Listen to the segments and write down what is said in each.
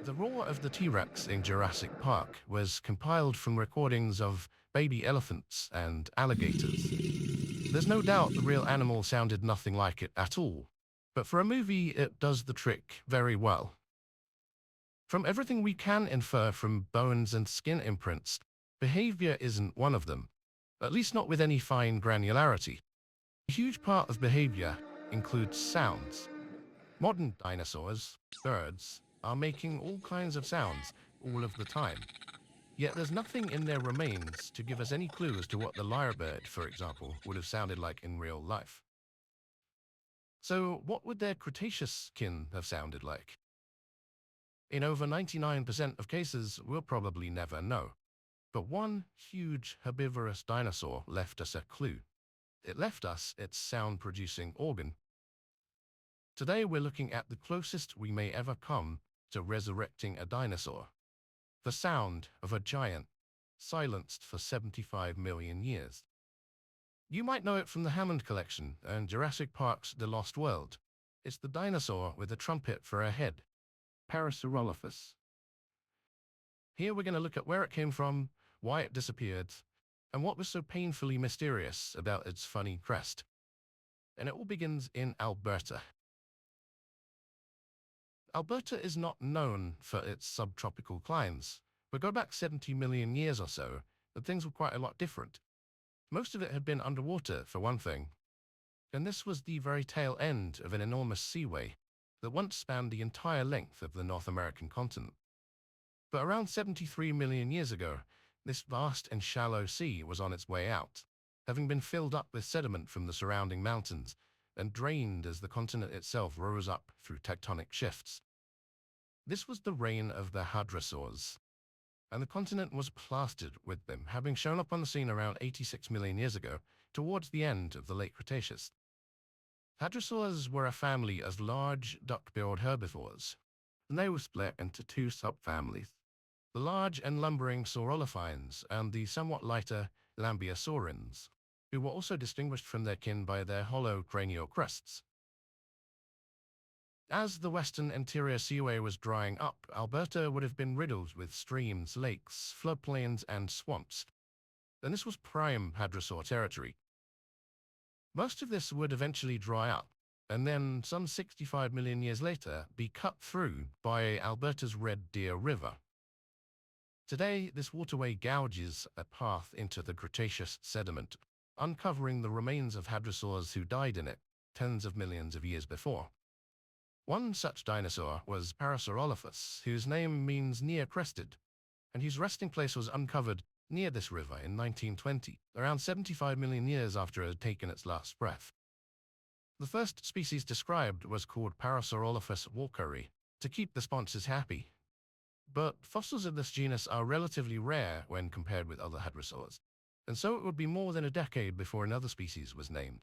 The roar of the T-Rex in Jurassic Park was compiled from recordings of baby elephants and alligators. There's no doubt the real animal sounded nothing like it at all, but for a movie it does the trick very well. From everything we can infer from bones and skin imprints, behavior isn't one of them, at least not with any fine granularity. A huge part of behavior includes sounds. Modern dinosaurs, birds, are making all kinds of sounds all of the time. Yet there's nothing in their remains to give us any clue as to what the lyrebird, for example, would have sounded like in real life. So what would their Cretaceous kin have sounded like? In over 99% of cases, we'll probably never know. But one huge herbivorous dinosaur left us a clue. It left us its sound-producing organ. Today we're looking at the closest we may ever come to resurrecting a dinosaur. The sound of a giant, silenced for 75 million years. You might know it from the Hammond collection and Jurassic Park's The Lost World. It's the dinosaur with a trumpet for a head, Parasaurolophus. Here we're going to look at where it came from, why it disappeared, and what was so painfully mysterious about its funny crest. And it all begins in Alberta. Alberta is not known for its subtropical climes, but go back 70 million years or so, and things were quite a lot different. Most of it had been underwater, for one thing, and this was the very tail end of an enormous seaway that once spanned the entire length of the North American continent. But around 73 million years ago, this vast and shallow sea was on its way out, having been filled up with sediment from the surrounding mountains and drained as the continent itself rose up through tectonic shifts. This was the reign of the Hadrosaurs, and the continent was plastered with them, having shown up on the scene around 86 million years ago, towards the end of the late Cretaceous. Hadrosaurs were a family of large duck-billed herbivores, and they were split into two subfamilies, the large and lumbering sauropophines and the somewhat lighter lambeosaurines, who were also distinguished from their kin by their hollow cranial crests. As the western interior seaway was drying up, Alberta would have been riddled with streams, lakes, floodplains, and swamps, and this was prime hadrosaur territory. Most of this would eventually dry up, and then, some 65 million years later, be cut through by Alberta's Red Deer River. Today, this waterway gouges a path into the Cretaceous sediment, uncovering the remains of hadrosaurs who died in it tens of millions of years before. One such dinosaur was Parasaurolophus, whose name means near-crested, and whose resting place was uncovered near this river in 1920, around 75 million years after it had taken its last breath. The first species described was called Parasaurolophus walkeri, to keep the sponsors happy. But fossils of this genus are relatively rare when compared with other hadrosaurs, and so it would be more than a decade before another species was named.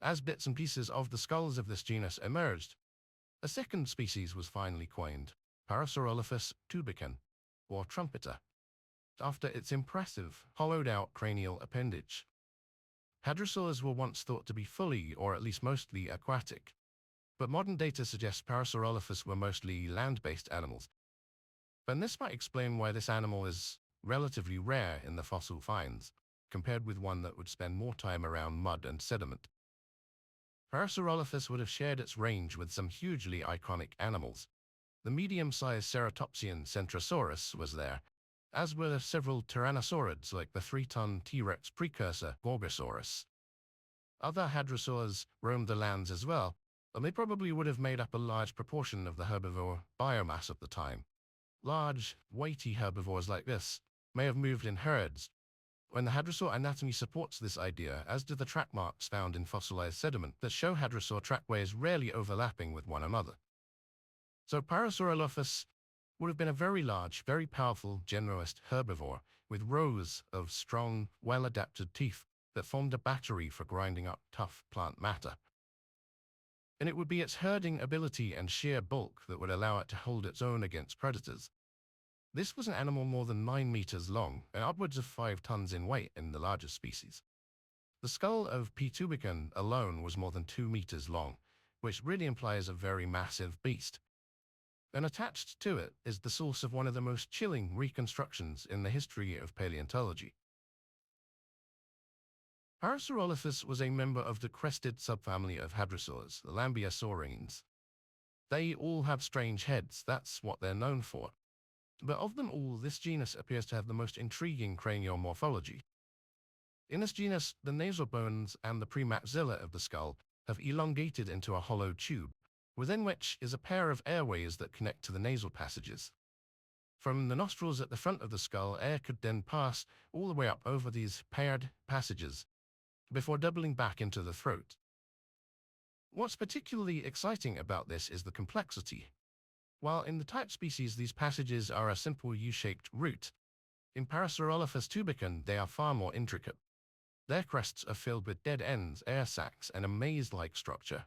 As bits and pieces of the skulls of this genus emerged, a second species was finally coined, Parasaurolophus tubicen, or Trumpeter, after its impressive, hollowed-out cranial appendage. Hadrosaurs were once thought to be fully, or at least mostly, aquatic, but modern data suggests Parasaurolophus were mostly land-based animals, and this might explain why this animal is relatively rare in the fossil finds, compared with one that would spend more time around mud and sediment. Parasaurolophus would have shared its range with some hugely iconic animals. The medium-sized ceratopsian Centrosaurus was there, as were several tyrannosaurids like the 3-ton T-Rex precursor Gorgosaurus. Other hadrosaurs roamed the lands as well, and they probably would have made up a large proportion of the herbivore biomass of the time. Large, weighty herbivores like this may have moved in herds, when the hadrosaur anatomy supports this idea, as do the track marks found in fossilized sediment that show hadrosaur trackways rarely overlapping with one another. So Parasaurolophus would have been a very large, very powerful generalist herbivore with rows of strong, well-adapted teeth that formed a battery for grinding up tough plant matter. And it would be its herding ability and sheer bulk that would allow it to hold its own against predators. This was an animal more than 9 meters long and upwards of 5 tons in weight in the largest species. The skull of P. tubicen alone was more than 2 meters long, which really implies a very massive beast. and attached to it is the source of one of the most chilling reconstructions in the history of paleontology. Parasaurolophus was a member of the crested subfamily of hadrosaurs, the lambeosaurines. They all have strange heads, that's what they're known for. But of them all, this genus appears to have the most intriguing cranial morphology. In this genus, the nasal bones and the premaxilla of the skull have elongated into a hollow tube, within which is a pair of airways that connect to the nasal passages. From the nostrils at the front of the skull, air could then pass all the way up over these paired passages, before doubling back into the throat. What's particularly exciting about this is the complexity. While in the type species these passages are a simple U-shaped route, in Parasaurolophus tubicen they are far more intricate. Their crests are filled with dead ends, air sacs, and a maze-like structure.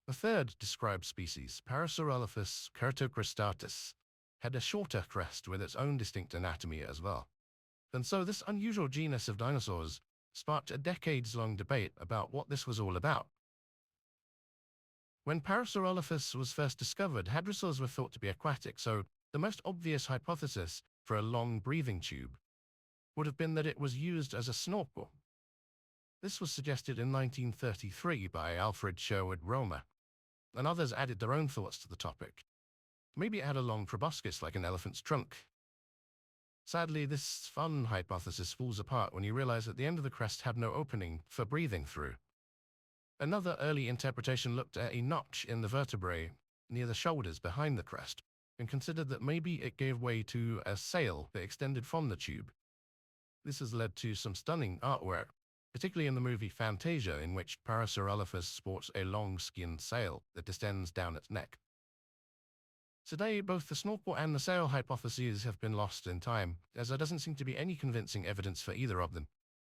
The third described species, Parasaurolophus curtocrestatus, had a shorter crest with its own distinct anatomy as well. And so this unusual genus of dinosaurs sparked a decades-long debate about what this was all about. When Parasaurolophus was first discovered, hadrosaurs were thought to be aquatic, so the most obvious hypothesis for a long breathing tube would have been that it was used as a snorkel. This was suggested in 1933 by Alfred Sherwood Romer, and others added their own thoughts to the topic. Maybe it had a long proboscis like an elephant's trunk. Sadly, this fun hypothesis falls apart when you realize that the end of the crest had no opening for breathing through. Another early interpretation looked at a notch in the vertebrae near the shoulders behind the crest, and considered that maybe it gave way to a sail that extended from the tube. This has led to some stunning artwork, particularly in the movie Fantasia, in which Parasaurolophus sports a long skinned sail that distends down its neck. Today, both the snorkel and the sail hypotheses have been lost in time, as there doesn't seem to be any convincing evidence for either of them.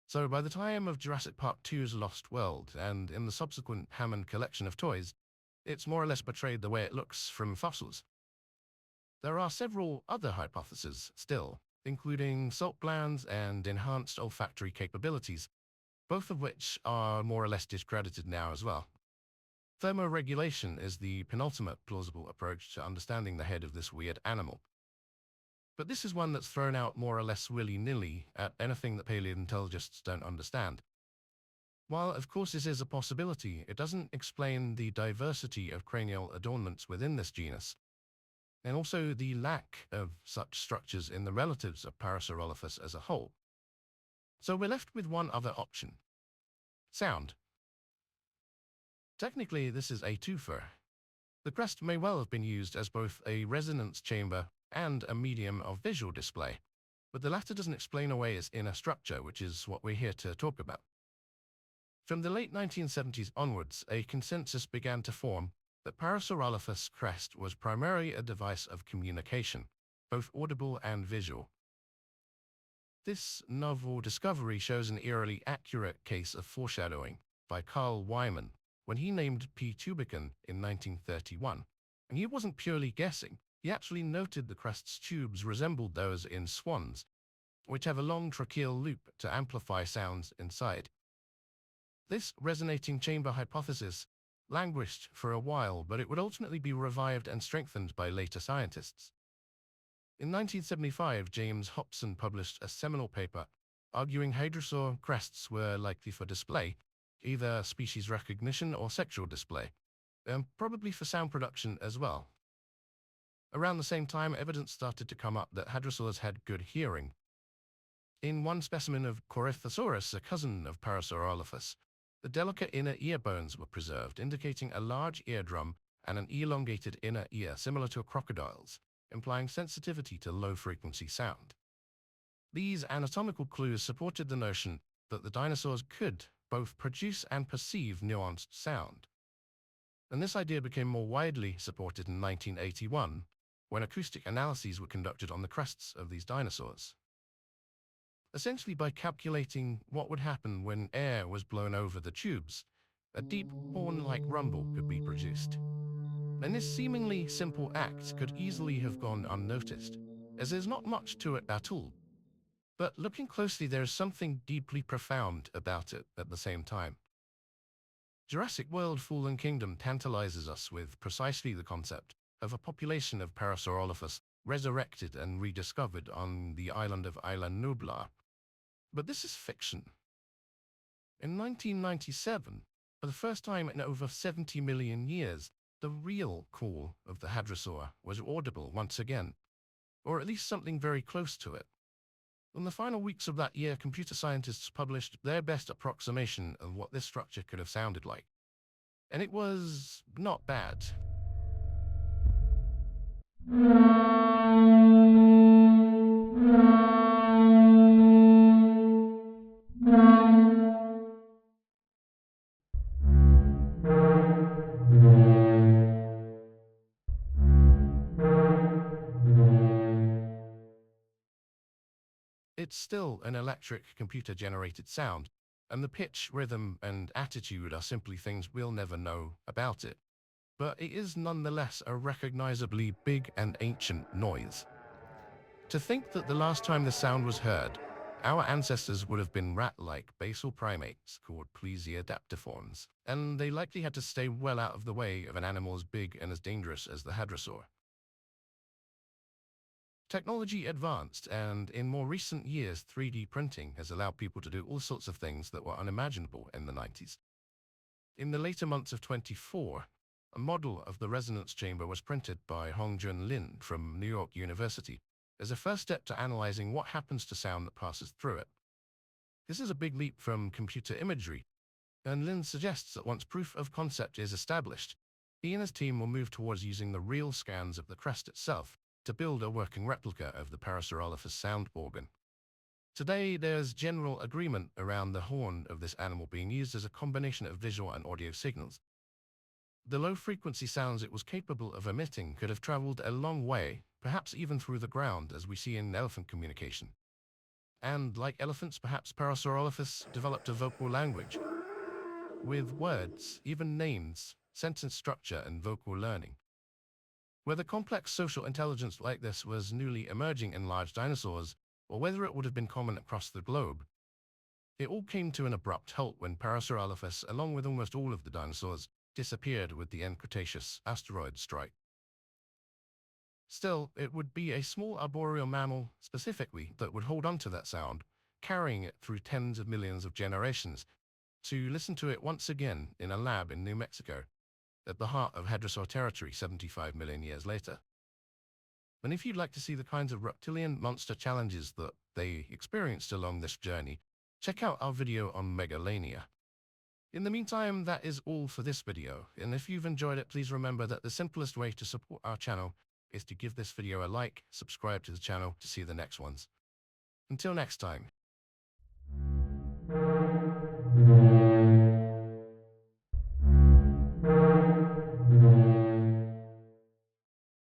So by the time of Jurassic Park 2's Lost World, and in the subsequent Hammond collection of toys, it's more or less portrayed the way it looks from fossils. There are several other hypotheses still, including salt glands and enhanced olfactory capabilities, both of which are more or less discredited now as well. Thermoregulation is the penultimate plausible approach to understanding the head of this weird animal. But this is one that's thrown out more or less willy-nilly at anything that paleontologists don't understand. While, of course, this is a possibility, it doesn't explain the diversity of cranial adornments within this genus, and also the lack of such structures in the relatives of Parasaurolophus as a whole. So we're left with one other option: sound. Technically, this is a twofer. The crest may well have been used as both a resonance chamber and a medium of visual display, but the latter doesn't explain away its inner structure, which is what we're here to talk about. From the late 1970s onwards, a consensus began to form that Parasaurolophus' crest was primarily a device of communication, both audible and visual. This novel discovery shows an eerily accurate case of foreshadowing by Carl Wyman when he named P. tubicen in 1931. And he wasn't purely guessing. He actually noted the crest's tubes resembled those in swans, which have a long tracheal loop to amplify sounds inside. This resonating chamber hypothesis languished for a while, but it would ultimately be revived and strengthened by later scientists. In 1975, James Hobson published a seminal paper arguing hadrosaur crests were likely for display, either species recognition or sexual display, and probably for sound production as well. Around the same time, evidence started to come up that hadrosaurs had good hearing. In one specimen of Corythosaurus, a cousin of Parasaurolophus, the delicate inner ear bones were preserved, indicating a large eardrum and an elongated inner ear similar to a crocodile's, implying sensitivity to low-frequency sound. These anatomical clues supported the notion that the dinosaurs could both produce and perceive nuanced sound. And this idea became more widely supported in 1981, when acoustic analyses were conducted on the crests of these dinosaurs. Essentially, by calculating what would happen when air was blown over the tubes, a deep horn-like rumble could be produced. And this seemingly simple act could easily have gone unnoticed, as there's not much to it at all. But looking closely, there is something deeply profound about it at the same time. Jurassic World: Fallen Kingdom tantalizes us with precisely the concept of a population of Parasaurolophus resurrected and rediscovered on the island of Isla Nublar. But this is fiction. In 1997, for the first time in over 70 million years, the real call of the Hadrosaur was audible once again, or at least something very close to it. In the final weeks of that year, computer scientists published their best approximation of what this structure could have sounded like. And it was not bad. It's still an electric computer-generated sound, and the pitch, rhythm, and attitude are simply things we'll never know about it. But it is nonetheless a recognizably big and ancient noise. To think that the last time the sound was heard, our ancestors would have been rat-like basal primates called plesiadaptiforms, and they likely had to stay well out of the way of an animal as big and as dangerous as the Hadrosaur. Technology advanced, and in more recent years, 3D printing has allowed people to do all sorts of things that were unimaginable in the 90s. In the later months of 24, a model of the resonance chamber was printed by Hongjun Lin from New York University as a first step to analyzing what happens to sound that passes through it. This is a big leap from computer imagery, and Lin suggests that once proof of concept is established, he and his team will move towards using the real scans of the crest itself to build a working replica of the Parasaurolophus sound organ. Today, there's general agreement around the horn of this animal being used as a combination of visual and audio signals. The low-frequency sounds it was capable of emitting could have traveled a long way, perhaps even through the ground, as we see in elephant communication. And like elephants, perhaps Parasaurolophus developed a vocal language, with words, even names, sentence structure, and vocal learning. Whether complex social intelligence like this was newly emerging in large dinosaurs, or whether it would have been common across the globe, it all came to an abrupt halt when Parasaurolophus, along with almost all of the dinosaurs, disappeared with the end Cretaceous asteroid strike. Still, it would be a small arboreal mammal, specifically, that would hold on to that sound, carrying it through tens of millions of generations, to listen to it once again in a lab in New Mexico, at the heart of Hadrosaur territory 75 million years later. And if you'd like to see the kinds of reptilian monster challenges that they experienced along this journey, check out our video on Megalania. In the meantime, that is all for this video, and if you've enjoyed it, please remember that the simplest way to support our channel is to give this video a like, subscribe to the channel to see the next ones. Until next time.